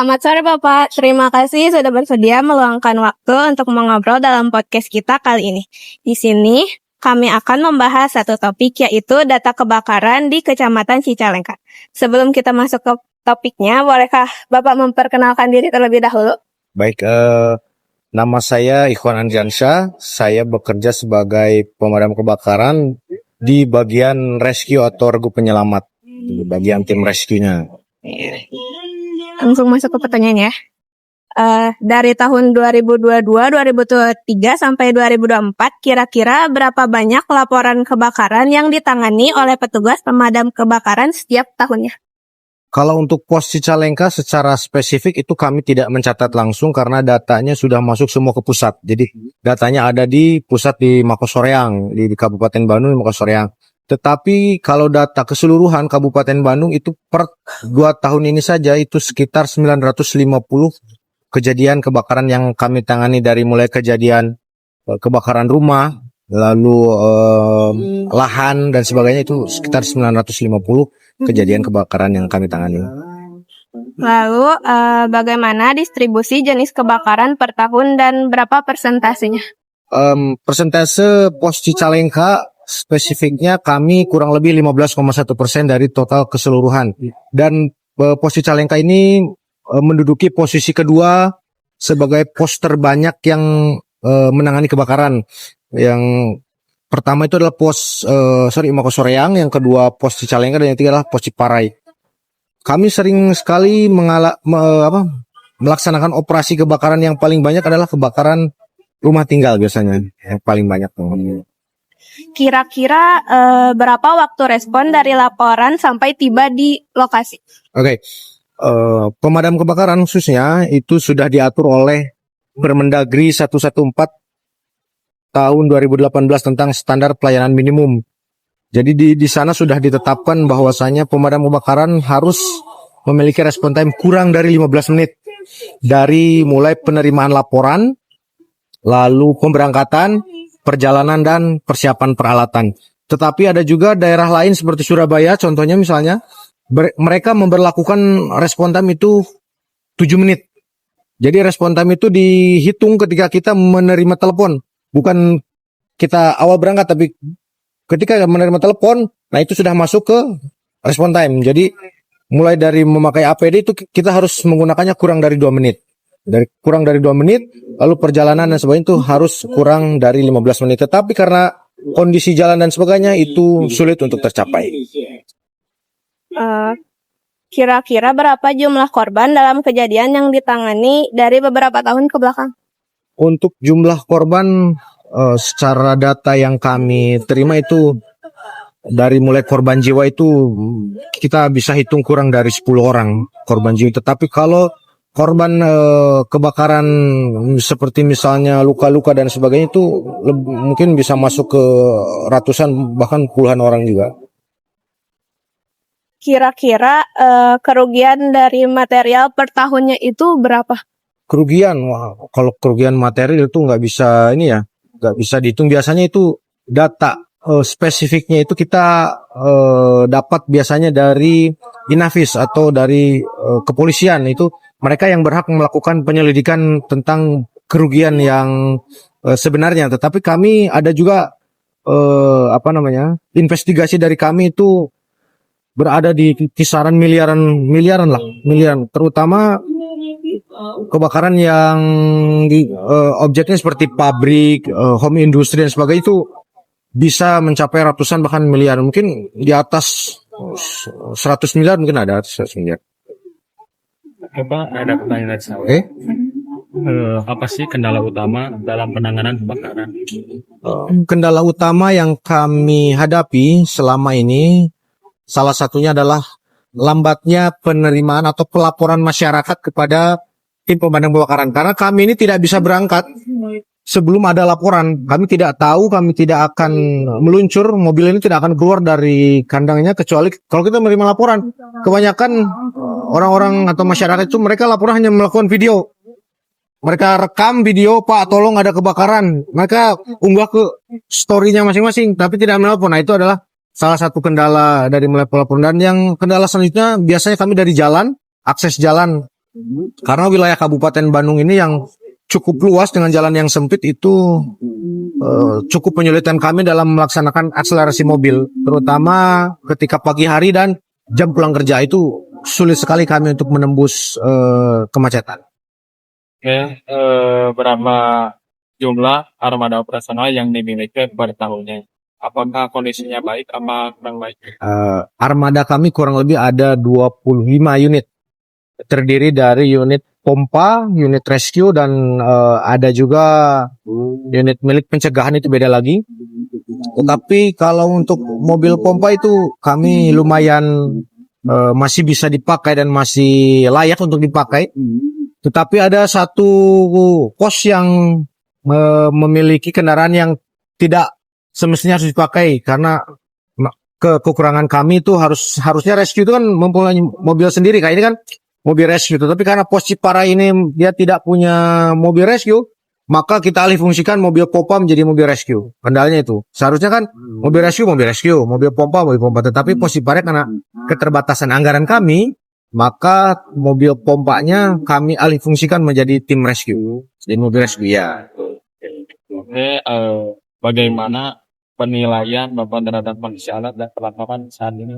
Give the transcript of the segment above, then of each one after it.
Selamat sore Bapak, terima kasih sudah bersedia meluangkan waktu untuk mengobrol dalam podcast kita kali ini. Di sini kami akan membahas satu topik yaitu data kebakaran di Kecamatan Cicalengka. Sebelum kita masuk ke topiknya, bolehkah Bapak memperkenalkan diri terlebih dahulu? Baik, nama saya Ikhwan Andiansyah. Saya bekerja sebagai pemadam kebakaran di bagian rescue atau regu penyelamat, di bagian tim rescue-nya. Langsung masuk ke pertanyaan ya. Dari tahun 2022, 2023 sampai 2024, kira-kira berapa banyak laporan kebakaran yang ditangani oleh petugas pemadam kebakaran setiap tahunnya? Kalau untuk pos Cicalengka secara spesifik itu kami tidak mencatat langsung karena datanya sudah masuk semua ke pusat. Jadi datanya ada di pusat di Makassar, di Kabupaten Bandung, di Makassar. Tetapi kalau data keseluruhan Kabupaten Bandung itu per 2 tahun ini saja itu sekitar 950 kejadian kebakaran yang kami tangani, dari mulai kejadian kebakaran rumah, lalu lahan dan sebagainya, itu sekitar 950 kejadian kebakaran yang kami tangani. Lalu bagaimana distribusi jenis kebakaran per tahun dan berapa persentasenya? Persentase pos Cicalengka spesifiknya kami kurang lebih 15,1% dari total keseluruhan. Dan pos Cicalengka ini menduduki posisi kedua sebagai pos terbanyak yang menangani kebakaran. Yang pertama itu adalah pos Makassar, yang kedua pos Cicalengka, dan yang ketiga adalah pos Ciparai. Kami sering sekali melaksanakan operasi kebakaran. Yang paling banyak adalah kebakaran rumah tinggal biasanya, yang paling banyak. Kira-kira berapa waktu respon dari laporan sampai tiba di lokasi? Oke. Pemadam kebakaran khususnya itu sudah diatur oleh Permendagri 114 tahun 2018 tentang standar pelayanan minimum. Jadi di sana sudah ditetapkan bahwasanya pemadam kebakaran harus memiliki respon time kurang dari 15 menit dari mulai penerimaan laporan, lalu pemberangkatan, perjalanan, dan persiapan peralatan. Tetapi ada juga daerah lain seperti Surabaya contohnya misalnya, mereka memberlakukan respon time itu 7 menit. Jadi respon time itu dihitung ketika kita menerima telepon. Bukan kita awal berangkat, tapi ketika menerima telepon, nah itu sudah masuk ke respon time. Jadi mulai dari memakai APD itu kita harus menggunakannya kurang dari 2 menit. Kurang dari 2 menit, lalu perjalanan dan sebagainya itu harus kurang dari 15 menit. Tetapi karena kondisi jalan dan sebagainya itu sulit untuk tercapai. Kira-kira berapa jumlah korban dalam kejadian yang ditangani dari beberapa tahun ke belakang? Untuk jumlah korban secara data yang kami terima itu dari mulai korban jiwa itu kita bisa hitung kurang dari 10 orang korban jiwa. Tetapi kalau korban kebakaran seperti misalnya luka-luka dan sebagainya itu mungkin bisa masuk ke ratusan bahkan puluhan orang juga. Kira-kira kerugian dari material per tahunnya itu berapa? Kerugian, kalau kerugian material itu nggak bisa nggak bisa dihitung. Biasanya itu data spesifiknya itu kita dapat biasanya dari Inavis atau dari kepolisian. Itu mereka yang berhak melakukan penyelidikan tentang kerugian yang sebenarnya. Tetapi kami ada juga investigasi dari kami itu berada di kisaran miliaran, terutama kebakaran yang di objeknya seperti pabrik, home industry dan sebagainya itu bisa mencapai ratusan bahkan miliar, mungkin di atas 100 miliar mungkin ada 100 miliar. Pak, ada pertanyaan saya. Apa sih kendala utama dalam penanganan kebakaran? Kendala utama yang kami hadapi selama ini salah satunya adalah lambatnya penerimaan atau pelaporan masyarakat kepada tim pemadam kebakaran. Karena kami ini tidak bisa berangkat sebelum ada laporan. Kami tidak tahu, kami tidak akan meluncur, mobil ini tidak akan keluar dari kandangnya kecuali kalau kita menerima laporan. Kebanyakan orang-orang atau masyarakat itu mereka laporan hanya melakukan video. Mereka rekam video, Pak tolong ada kebakaran. Mereka unggah ke story-nya masing-masing tapi tidak melapor. Nah itu adalah salah satu kendala dari mulai pelaporan. Dan yang kendala selanjutnya biasanya kami dari jalan, akses jalan. Karena wilayah Kabupaten Bandung ini yang cukup luas dengan jalan yang sempit itu cukup menyulitkan kami dalam melaksanakan akselerasi mobil, terutama ketika pagi hari dan jam pulang kerja itu sulit sekali kami untuk menembus kemacetan. Oke, berapa jumlah armada operasional yang dimiliki pada tahunnya? Apakah kondisinya baik apa kurang baik? Armada kami kurang lebih ada 25 unit, terdiri dari unit pompa, unit rescue, dan ada juga unit milik pencegahan, itu beda lagi. Tetapi kalau untuk mobil pompa itu kami lumayan masih bisa dipakai dan masih layak untuk dipakai. Tetapi ada satu pos yang memiliki kendaraan yang tidak semestinya harus dipakai karena kekurangan kami itu harusnya rescue itu kan mempunyai mobil sendiri, kayak ini kan mobil rescue, tapi karena pos Cipara ini dia tidak punya mobil rescue, maka kita alih fungsikan mobil pompa menjadi mobil rescue. Kendalanya itu seharusnya kan mobil rescue, mobil pompa, tetapi pos Cipara karena keterbatasan anggaran kami, maka mobil pompanya kami alih fungsikan menjadi tim rescue, jadi mobil rescue ya. Oke, bagaimana penilaian Bapak terhadap kondisi alat dan perlengkapan saat ini?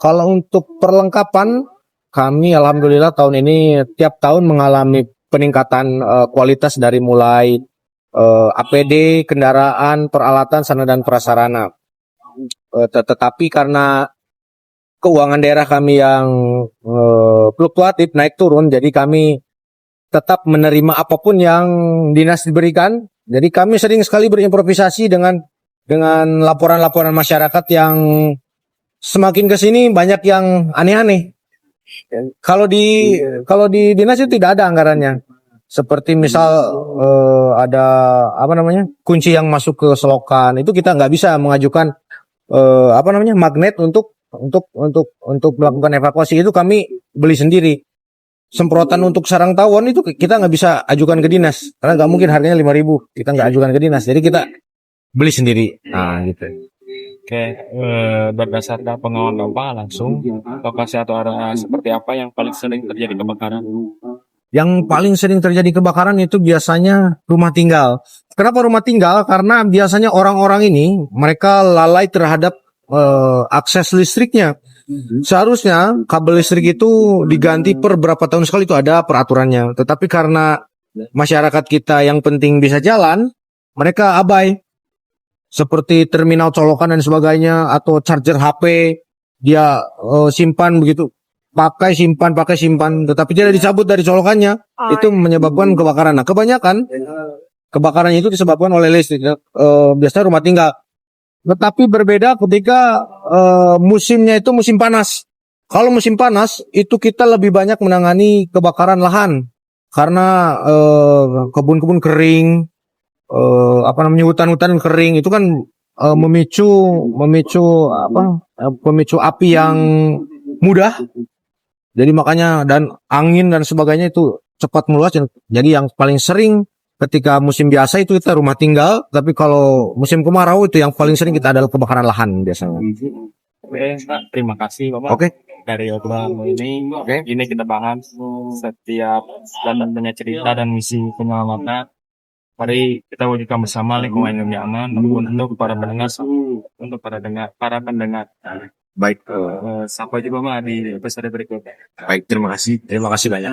Kalau untuk perlengkapan, kami alhamdulillah tahun ini tiap tahun mengalami peningkatan kualitas dari mulai APD, kendaraan, peralatan, sarana dan prasarana. Tetapi karena keuangan daerah kami yang fluktuatif, naik turun, jadi kami tetap menerima apapun yang dinas diberikan. Jadi kami sering sekali berimprovisasi dengan laporan-laporan masyarakat yang semakin ke sini banyak yang aneh-aneh. Kalau di dinas itu tidak ada anggarannya. Seperti misal ada kunci yang masuk ke selokan, itu kita nggak bisa mengajukan magnet untuk melakukan evakuasi, itu kami beli sendiri. Semprotan untuk sarang tawon itu kita nggak bisa ajukan ke dinas karena nggak mungkin, harganya 5.000, kita nggak ajukan ke dinas, jadi kita beli sendiri. Nah gitu. Oke, berdasarkan pengalaman Bapak langsung, lokasi atau area seperti apa yang paling sering terjadi kebakaran? Yang paling sering terjadi kebakaran itu biasanya rumah tinggal. Kenapa rumah tinggal? Karena biasanya orang-orang ini mereka lalai terhadap akses listriknya. Seharusnya kabel listrik itu diganti per berapa tahun sekali, itu ada peraturannya. Tetapi karena masyarakat kita yang penting bisa jalan, mereka abai. Seperti terminal colokan dan sebagainya, atau charger HP dia simpan begitu, pakai simpan, tetapi tidak dicabut dari colokannya, itu menyebabkan kebakaran. Nah, kebanyakan kebakarannya itu disebabkan oleh listrik, biasanya rumah tinggal. Tetapi berbeda ketika musimnya itu musim panas. Kalau musim panas itu kita lebih banyak menangani kebakaran lahan karena kebun-kebun kering, hutan-hutan kering itu kan memicu api yang mudah. Jadi makanya, dan angin dan sebagainya itu cepat meluas. Jadi yang paling sering ketika musim biasa itu kita rumah tinggal, tapi kalau musim kemarau itu yang paling sering kita adalah kebakaran lahan biasanya. Oke, terima kasih Bapak. Oke. Dari obrolan ini, ini kita bahas setiap dan tentunya cerita dan misi penyelamatan. Mari kita wujudkan bersama lingkungan yang nyaman untuk para pendengar, para pendengar. Baik. Sampai jumpa Pak di episode berikutnya. Baik, terima kasih banyak.